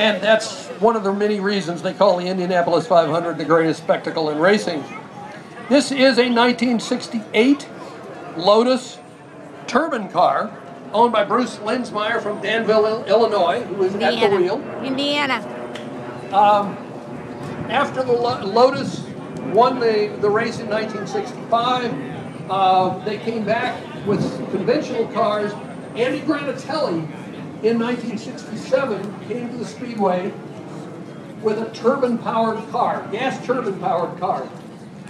And that's one of the many reasons they call the Indianapolis 500 the greatest spectacle in racing. This is a 1968 Lotus turbine car owned by Bruce Lensmeyer from Danville, Illinois, who was at the wheel. Indiana. After the Lotus won the race in 1965, they came back with conventional cars. Andy Granatelli in 1967 came to the Speedway with a turbine-powered car, gas turbine-powered car.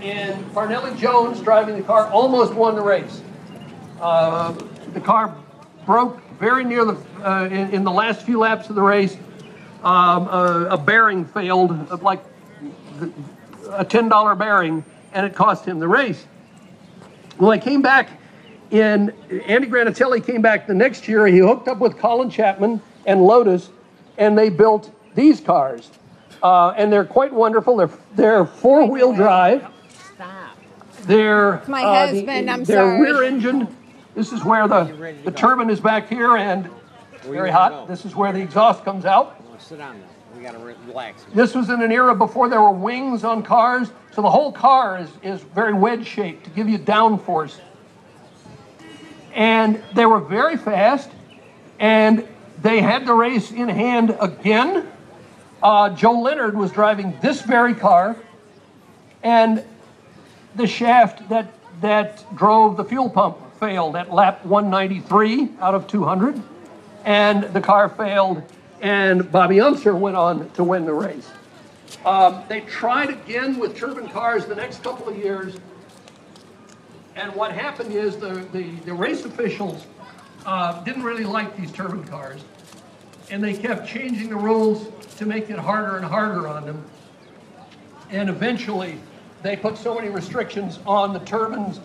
And Parnelli Jones, driving the car, almost won the race. The car broke very near in the last few laps of the race. A bearing failed, like a $10 bearing, and it cost him the race. Well, they came back Andy Granatelli came back the next year. He hooked up with Colin Chapman and Lotus, and they built these cars. And they're quite wonderful. They're four-wheel drive. Stop. They're my husband, I'm they're sorry. rear engine. This is where the turbine is back here, and very hot. This is where the exhaust comes out. Sit down now. We got to relax. This was in an era before there were wings on cars, so the whole car is very wedge-shaped to give you downforce. And they were very fast, and they had the race in hand again. Joe Leonard was driving this very car, and the shaft that drove the fuel pump failed at lap 193 out of 200, and the car failed, and Bobby Unser went on to win the race. They tried again with turbine cars the next couple of years, and what happened is the race officials didn't really like these turbine cars, and they kept changing the rules to make it harder and harder on them. And eventually, they put so many restrictions on the turbines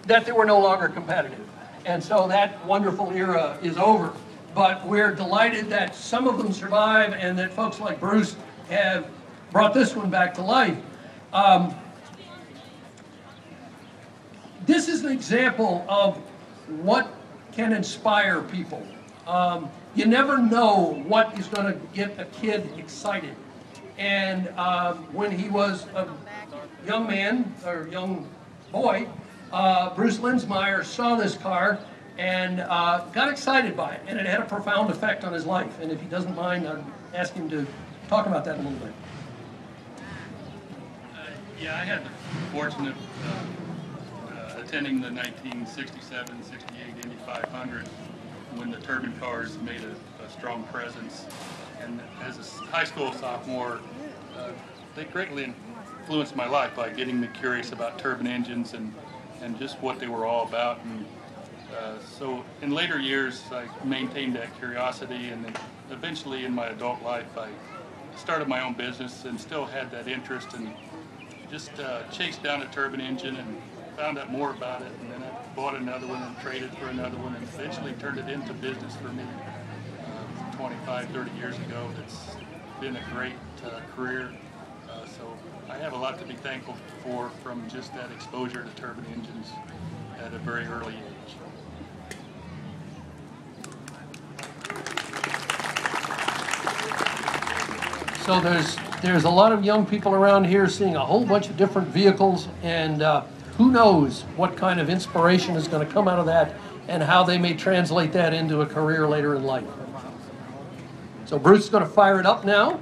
that they were no longer competitive. And so that wonderful era is over. But we're delighted that some of them survive and that folks like Bruce have brought this one back to life. This is an example of what can inspire people. You never know what is going to get a kid excited. And when he was a young man, or young boy, Bruce Lensmeyer saw this car and got excited by it. And it had a profound effect on his life. And if he doesn't mind, I'd ask him to talk about that a little bit. Yeah, I had the fortunate attending the 1967-68 Indy 500 when the turbine cars made a strong presence. And as a high school sophomore, they greatly influenced my life by getting me curious about turbine engines and just what they were all about. And so in later years, I maintained that curiosity, and then eventually in my adult life, I started my own business and still had that interest, and just chased down a turbine engine and found out more about it, and then I bought another one and traded for another one, and eventually turned it into business for me 25, 30 years ago. It's been a great career, so I have a lot to be thankful for from just that exposure to turbine engines at a very early age. So there's a lot of young people around here seeing a whole bunch of different vehicles, and who knows what kind of inspiration is going to come out of that and how they may translate that into a career later in life. So Bruce is going to fire it up now.